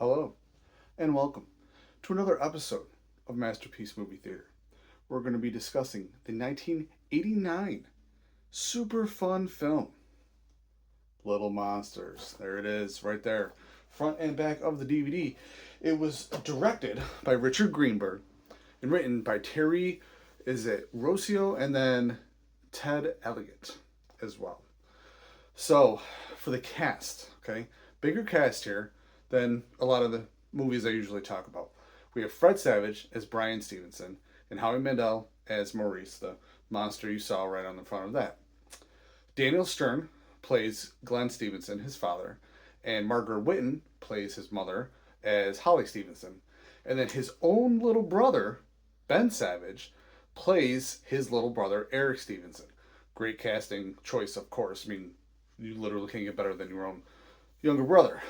Hello, and welcome to another episode of Masterpiece Movie Theater. We're going to be discussing the 1989 super fun film, Little Monsters. There it is, right there, front and back of the DVD. It was directed by Richard Greenberg and written by Terry, is it Rossio, and then Ted Elliott as well. So, for the cast, okay, bigger cast here than a lot of the movies I usually talk about. We have Fred Savage as Brian Stevenson and Howie Mandel as Maurice, the monster you saw right on the front of that. Daniel Stern plays Glenn Stevenson, his father, and Margaret Whitten plays his mother as Holly Stevenson. And then his own little brother, Ben Savage, plays his little brother, Eric Stevenson. Great casting choice, of course. I mean, you literally can't get better than your own younger brother.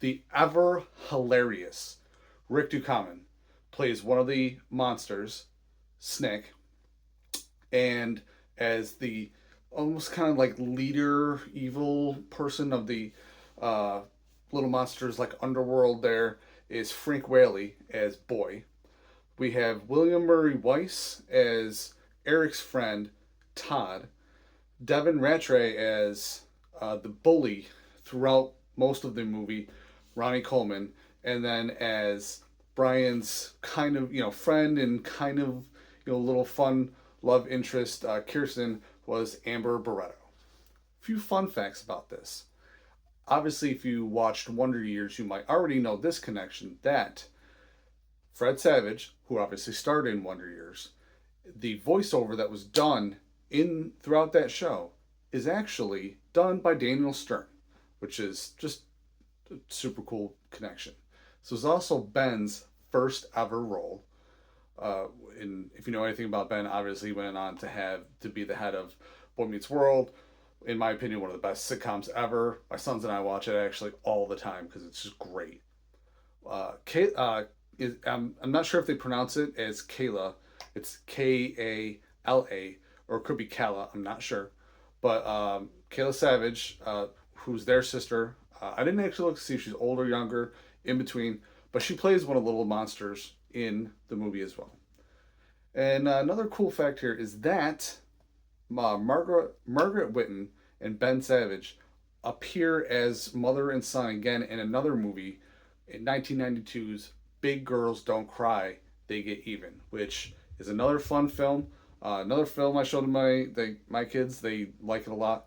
The ever hilarious Rick Ducommun plays one of the monsters, Snick, and as the almost kind of like leader, evil person of the uh, little monsters like underworld. There is Frank Whaley as Boy. We have William Murray Weiss as Eric's friend Todd. Devin Rattray as the bully throughout most of the movie, Ronnie Coleman, and then as Brian's kind of friend and kind of little fun love interest, Kirsten was Amber Barretto. A few fun facts about this. Obviously, if you watched Wonder Years, you might already know this connection that Fred Savage, who obviously starred in Wonder Years, the voiceover that was done in throughout that show is actually done by Daniel Stern, which is just a super cool connection. So it's also Ben's first ever role. And if you know anything about Ben, obviously he went on to be the head of Boy Meets World. In my opinion, one of the best sitcoms ever. My sons and I watch it actually all the time because it's just great. I'm not sure if they pronounce it as Kayla. It's Kala, or it could be Kala. I'm not sure. But Kayla Savage, who's their sister, I didn't actually look to see if she's older, younger, in between, but she plays one of the little monsters in the movie as well. And another cool fact here is that Margaret Whitten and Ben Savage appear as mother and son again in another movie in 1992's Big Girls Don't Cry, They Get Even, which is another fun film. Another film I showed my kids. They like it a lot.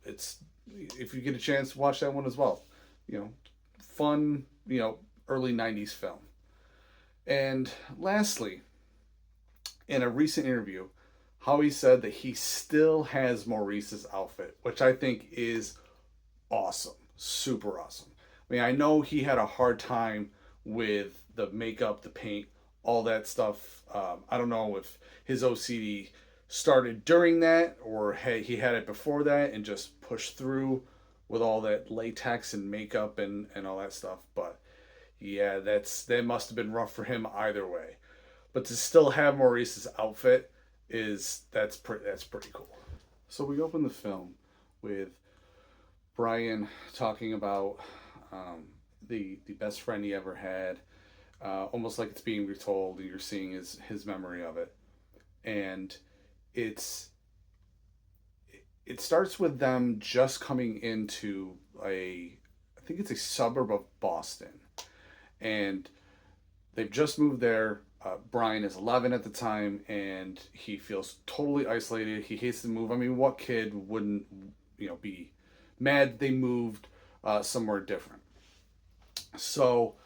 It's if you get a chance to watch that one as well. Fun. Early '90s film. And lastly, in a recent interview, Howie said that he still has Maurice's outfit, which I think is awesome, super awesome. I mean, I know he had a hard time with the makeup, the paint, all that stuff. I don't know if his OCD started during that or hey, he had it before that and just pushed through with all that latex and makeup and all that stuff. But yeah, that must have been rough for him either way. But to still have Maurice's outfit that's pretty cool. So we open the film with Brian talking about the best friend he ever had, almost like it's being retold, and you're seeing his memory of it, and it's it starts with them just coming into I think it's a suburb of Boston, and they've just moved there. Brian is 11 at the time, and he feels totally isolated. He hates the move. I mean, what kid wouldn't, be mad they moved somewhere different? So,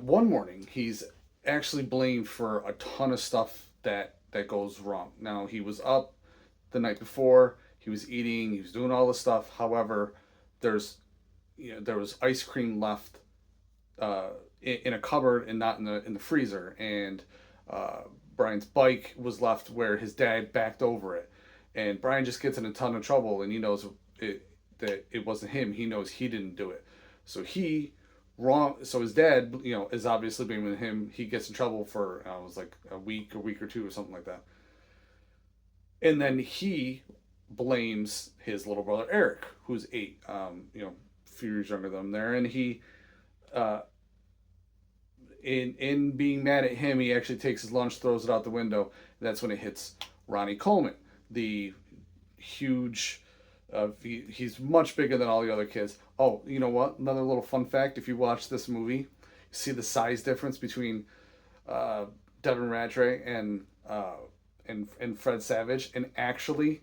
one morning, he's actually blamed for a ton of stuff that goes wrong. Now, he was up the night before. He was eating. He was doing all this stuff. However, there's, there was ice cream left in a cupboard and not in the freezer. And Brian's bike was left where his dad backed over it, and Brian just gets in a ton of trouble, and he knows that it wasn't him. He knows he didn't do it, so he wrong. So his dad, is obviously blaming him. He gets in trouble for it was like a week or two or something like that, and then he blames his little brother Eric, who's 8. few years younger than him there, and he, uh, in being mad at him, he actually takes his lunch, throws it out the window, and that's when it hits Ronnie Coleman, the huge. He's much bigger than all the other kids. Oh, you know what? Another little fun fact: if you watch this movie, you see the size difference between uh, Devin Ratray and Fred Savage, and actually,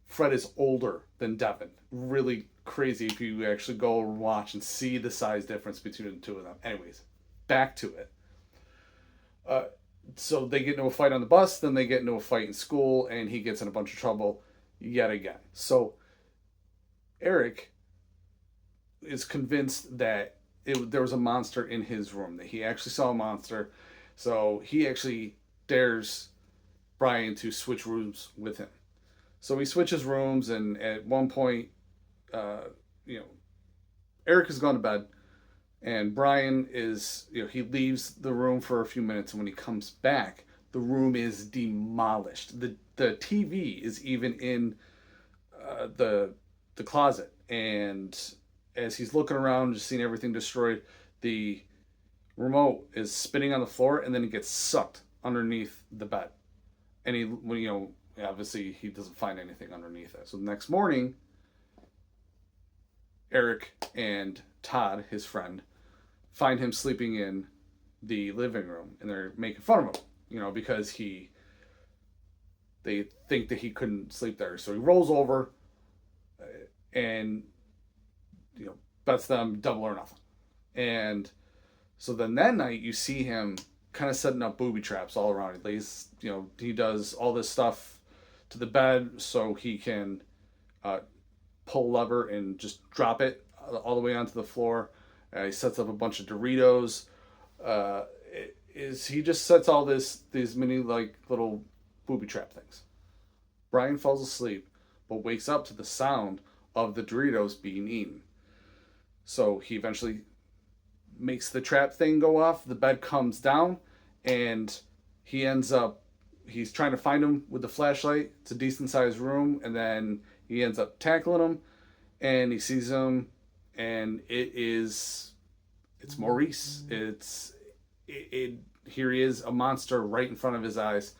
Fred is older than Devin. Really crazy if you actually go and watch and see the size difference between the two of them. Anyways, back to it. Uh, so they get into a fight on the bus, then they get into a fight in school, and he gets in a bunch of trouble yet again. So Eric is convinced that there was a monster in his room, that he actually saw a monster. So he actually dares Brian to switch rooms with him. So he switches rooms, and at one point, uh, you know, Eric has gone to bed, and Brian is, he leaves the room for a few minutes, and when he comes back, the room is demolished. The TV is even in the closet, and as he's looking around, just seeing everything destroyed, the remote is spinning on the floor, and then it gets sucked underneath the bed. And he, obviously he doesn't find anything underneath it. So the next morning, Eric and Todd, his friend, find him sleeping in the living room, and they're making fun of him, because they think that he couldn't sleep there. So he rolls over and bets them double or nothing. And so then that night you see him kind of setting up booby traps all around. He lays, he does all this stuff to the bed so he can pull a lever and just drop it all the way onto the floor. He sets up a bunch of Doritos. He just sets all these mini little booby trap things. Brian falls asleep, but wakes up to the sound of the Doritos being eaten. So he eventually makes the trap thing go off. The bed comes down, and he's trying to find him with the flashlight. It's a decent sized room, and then he ends up tackling him, and he sees him, and it's Maurice. Here he is, a monster right in front of his eyes,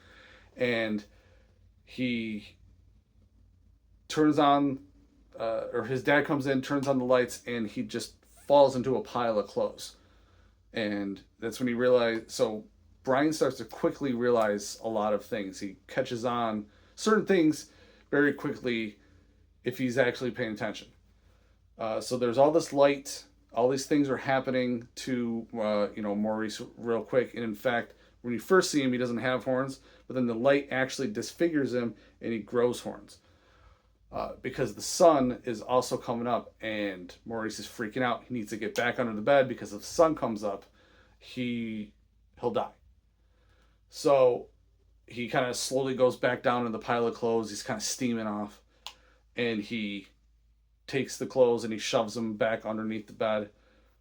and he turns on, or his dad comes in, turns on the lights, and he just falls into a pile of clothes. And that's when he realized, so Brian starts to quickly realize a lot of things. He catches on certain things very quickly if he's actually paying attention. So there's all this light, all these things are happening to, Maurice real quick. And in fact, when you first see him, he doesn't have horns, but then the light actually disfigures him and he grows horns. Because the sun is also coming up, and Maurice is freaking out. He needs to get back under the bed because if the sun comes up, he'll die. So he kind of slowly goes back down in the pile of clothes. He's kind of steaming off, and he takes the clothes and he shoves them back underneath the bed,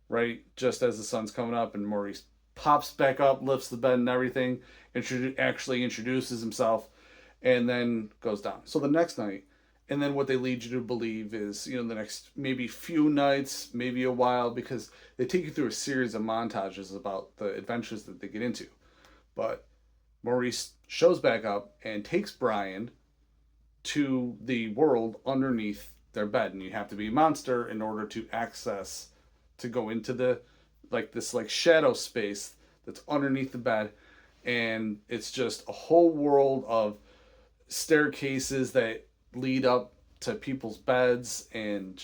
right just as the sun's coming up, and Maurice pops back up, lifts the bed and everything, actually introduces himself, and then goes down. So the next night, and then what they lead you to believe is, the next maybe few nights, maybe a while, because they take you through a series of montages about the adventures that they get into. But Maurice shows back up and takes Brian to the world underneath their bed. And you have to be a monster in order to go into this shadow space that's underneath the bed. And it's just a whole world of staircases that lead up to people's beds, and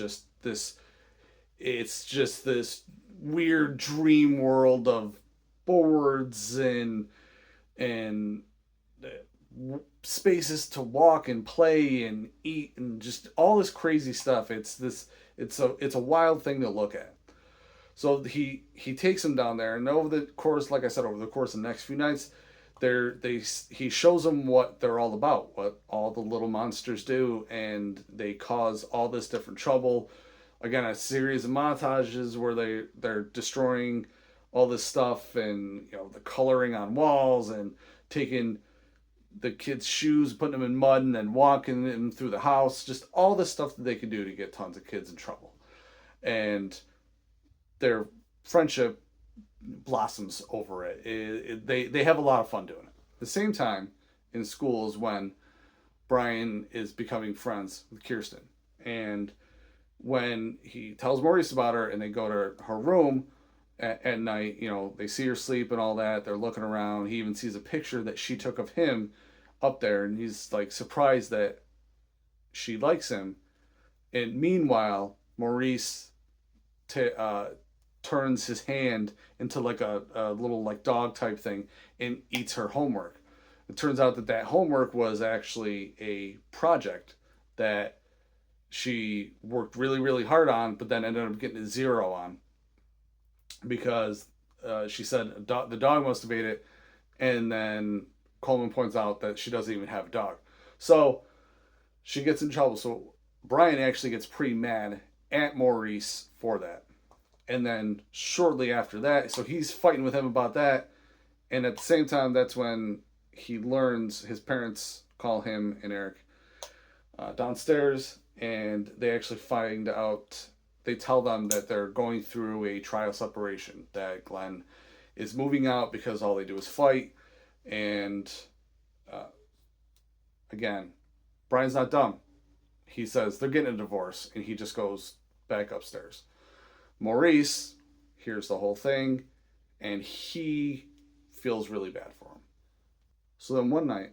it's just this weird dream world of boards and spaces to walk and play and eat and just all this crazy stuff. It's a wild thing to look at. So he takes him down there, and over the course of the next few nights, he shows them what they're all about, what all the little monsters do, and they cause all this different trouble. Again, a series of montages where they're destroying all this stuff, and the coloring on walls, and taking the kids' shoes, putting them in mud, and then walking them through the house. Just all this stuff that they could do to get tons of kids in trouble. and their friendship blossoms over it. They have a lot of fun doing it. At the same time, in school is when Brian is becoming friends with Kirsten, and when he tells Maurice about her, and they go to her room at night, they see her sleep and all that. They're looking around. He even sees a picture that she took of him up there, and he's like surprised that she likes him. And meanwhile, Maurice t- uh, turns his hand into like a little like dog type thing and eats her homework. It turns out that that homework was actually a project that she worked really, really hard on, but then ended up getting a zero on because she said the dog must have ate it, and then Coleman points out that she doesn't even have a dog. So she gets in trouble. So Brian actually gets pretty mad at Maurice for that. And then shortly after that, so he's fighting with him about that. And at the same time, that's when he learns his parents call him and Eric downstairs, and they actually find out. They tell them that they're going through a trial separation, that Glenn is moving out because all they do is fight. And uh, again, Brian's not dumb. He says they're getting a divorce, and he just goes back upstairs. Maurice hears the whole thing, and he feels really bad for him. So then one night,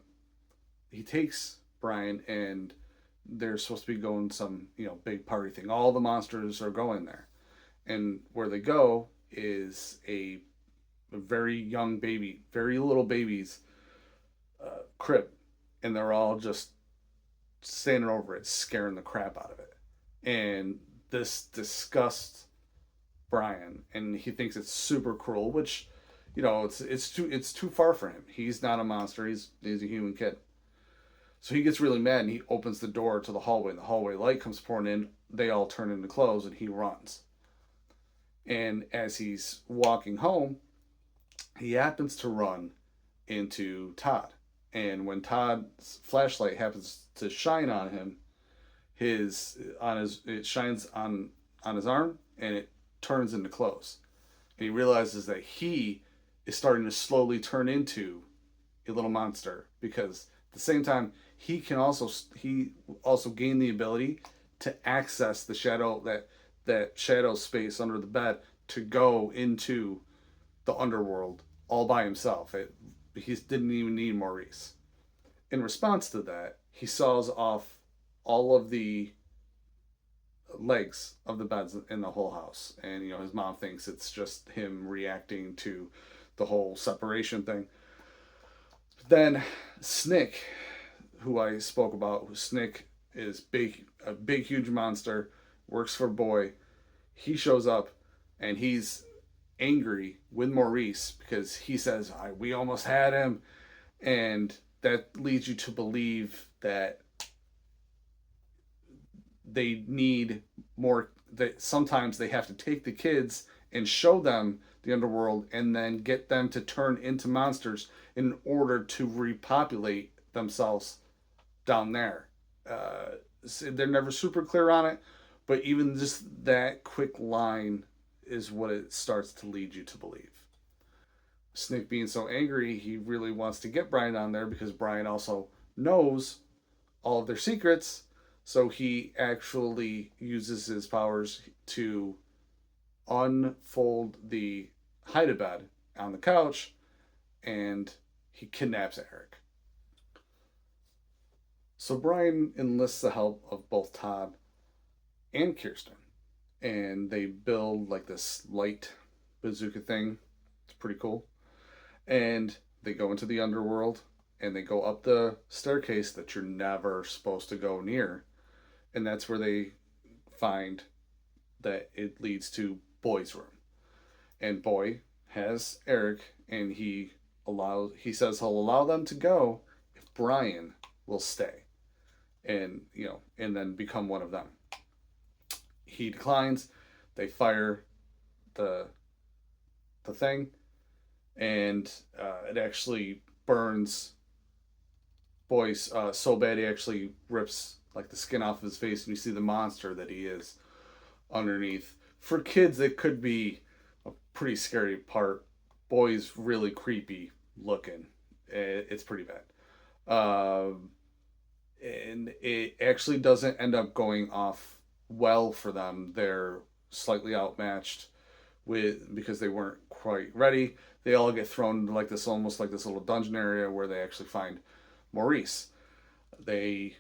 he takes Brian, and they're supposed to be going some big party thing. All the monsters are going there, and where they go is a very young baby, very little baby's crib, and they're all just standing over it, scaring the crap out of it. And this disgusts Brian, and he thinks it's super cruel, which it's too far for him. He's not a monster. He's a human kid. So he gets really mad, and he opens the door to the hallway, and the hallway light comes pouring in. They all turn into clothes, and he runs. And as he's walking home, he happens to run into Todd. And when Todd's flashlight happens to shine on him, it shines on his arm, and it turns into clothes. And he realizes that he is starting to slowly turn into a little monster, because at the same time he also gained the ability to access the that shadow space under the bed to go into the underworld all by himself. He didn't even need Maurice. In response to that, he saws off all of the legs of the beds in the whole house, and his mom thinks it's just him reacting to the whole separation thing. Then Snick, who I spoke about, Snick is a big huge monster, works for Boy. He shows up, and he's angry with Maurice because he says, we almost had him. And that leads you to believe that they need more, that sometimes they have to take the kids and show them the underworld and then get them to turn into monsters in order to repopulate themselves down there. They're never super clear on it, but even just that quick line is what it starts to lead you to believe. Snick being so angry, he really wants to get Brian down there because Brian also knows all of their secrets. So he actually uses his powers to unfold the hide-a-bed on the couch, and he kidnaps Eric. So Brian enlists the help of both Todd and Kirsten, and they build like this light bazooka thing. It's pretty cool. And they go into the underworld, and they go up the staircase that you're never supposed to go near. And that's where they find that it leads to Boy's room. And Boy has Eric, and he says he'll allow them to go if Brian will stay, and and then become one of them. He declines. They fire the thing, and it actually burns Boy's so bad he actually rips like the skin off of his face, and you see the monster that he is underneath. for kids, it could be a pretty scary part. Boy's really creepy looking. It's pretty bad. And it actually doesn't end up going off well for them. They're slightly outmatched because they weren't quite ready. They all get thrown into like this, almost like this little dungeon area where they actually find Maurice. They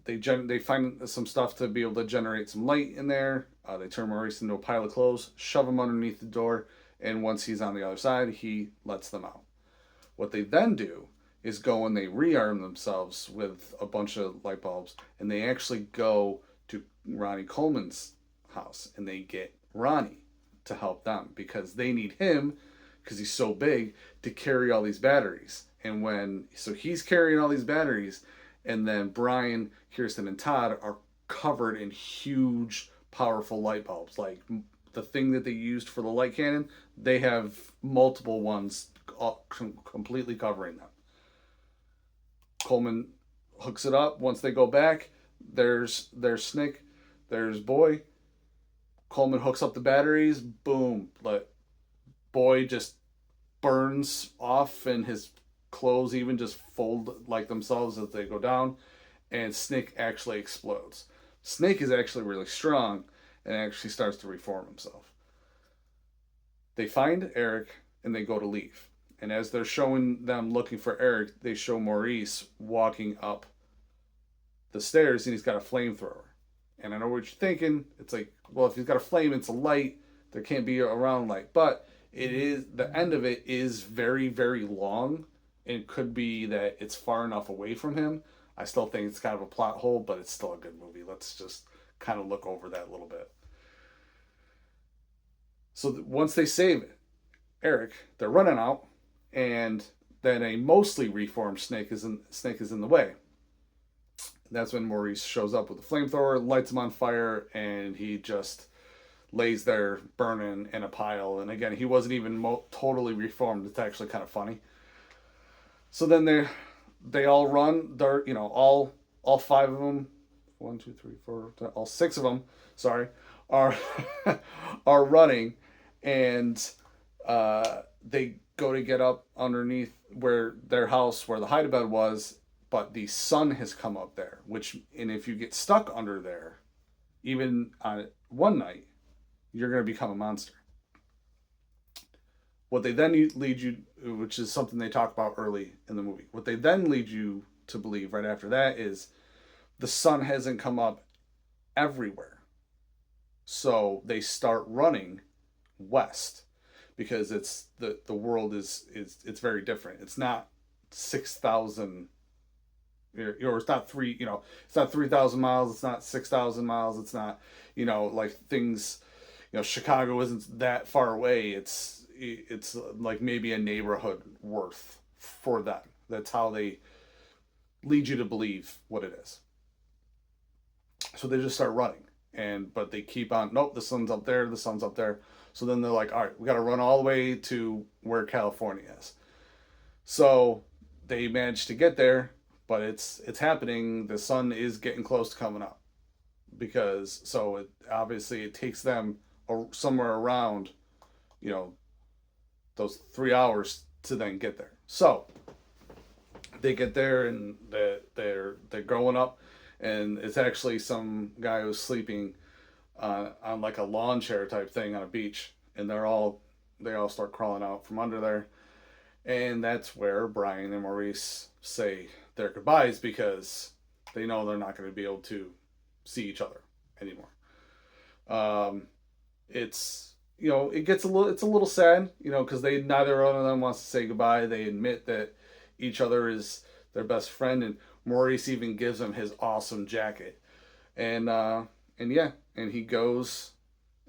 they find some stuff to be able to generate some light in there. They turn Maurice into a pile of clothes, shove him underneath the door, and once he's on the other side, he lets them out. What they then do is go and they rearm themselves with a bunch of light bulbs, and they actually go to Ronnie Coleman's house, and they get Ronnie to help them because they need him, because he's so big, to carry all these batteries. And so he's carrying all these batteries, and then Brian, Kirsten, and Todd are covered in huge, powerful light bulbs. Like the thing that they used for the light cannon, they have multiple ones completely covering them. Coleman hooks it up. Once they go back, there's Snick, there's Boy. Coleman hooks up the batteries. Boom! Like Boy just burns off, and his clothes even just fold like themselves as they go down, and Snick actually explodes. Snake is actually really strong and actually starts to reform himself. They find Eric and they go to leave. And as they're showing them looking for Eric, they show Maurice walking up the stairs and he's got a flamethrower. And I know what you're thinking. It's like, well, if he's got a flame, it's a light. There can't be a round light. But it is, the end of it is very, very long. It could be that it's far enough away from him. I still think it's kind of a plot hole, but it's still a good movie. Let's just kind of look over that a little bit. So once they save Eric, they're running out, and then a mostly reformed Snake is in the way. That's when Maurice shows up with a flamethrower, lights him on fire, and he just lays there burning in a pile. And again, he wasn't even totally reformed. It's actually kind of funny. So then they all run. They're, all five of them, 1, 2, 3, 4, all six of them, sorry, are are running, and they go to get up underneath where their house, where the hide-a-bed was, but the sun has come up there, and if you get stuck under there, even on one night, you're going to become a monster. What they then lead you, which is something they talk about early in the movie, what they then lead you to believe right after that is the sun hasn't come up everywhere. So they start running west because it's the world is it's very different. It's not 6,000, or it's not it's not 3,000 miles. It's not 6,000 miles. It's not, like things, Chicago isn't that far away. It's like maybe a neighborhood worth for them. That's how they lead you to believe what it is. So they just start running, but they keep on. Nope, the sun's up there. The sun's up there. So then they're like, all right, we got to run all the way to where California is. So they manage to get there, but it's happening. The sun is getting close to coming up, because obviously it takes them somewhere around, those 3 hours to then get there. So they get there and they're going up, and it's actually some guy who's sleeping on like a lawn chair type thing on a beach, and they all start crawling out from under there, and that's where Brian and Maurice say their goodbyes, because they know they're not going to be able to see each other anymore. It's it's a little sad, because neither one of them wants to say goodbye. They admit that each other is their best friend, and Maurice even gives him his awesome jacket, and he goes,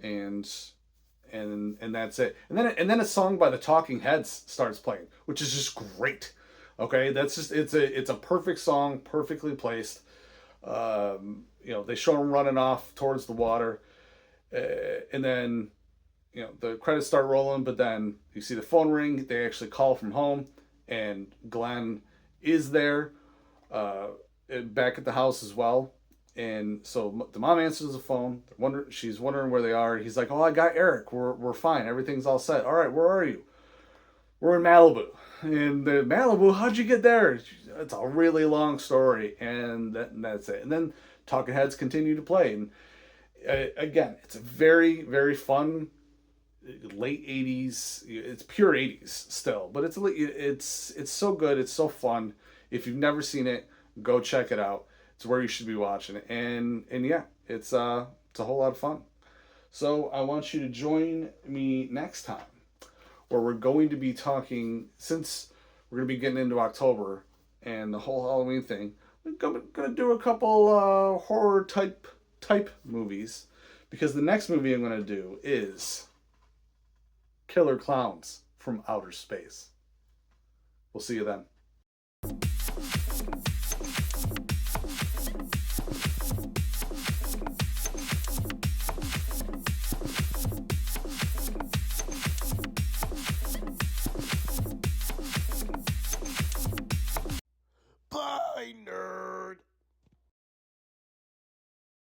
and that's it. And then a song by the Talking Heads starts playing, which is just great. Okay, that's just it's a perfect song, perfectly placed. They show him running off towards the water, and then the credits start rolling. But then you see the phone ring. They actually call from home, and Glenn is there, back at the house as well. And so the mom answers the phone. She's wondering where they are. He's like, "Oh, I got Eric. We're fine. Everything's all set. All right, where are you?" "We're in Malibu." And the Malibu, how'd you get there? It's a really long story, and that's it. And then talking heads continue to play, and again, it's a very very fun late '80s. It's pure '80s still, but it's so good. It's so fun. If you've never seen it, go check it out. It's where you should be watching it, and yeah, it's a whole lot of fun. So I want you to join me next time, where we're going to be talking, since we're going to be getting into October and the whole Halloween thing. We're going to do a couple horror type movies, because the next movie I'm going to do is Killer Clowns from Outer Space. We'll see you then.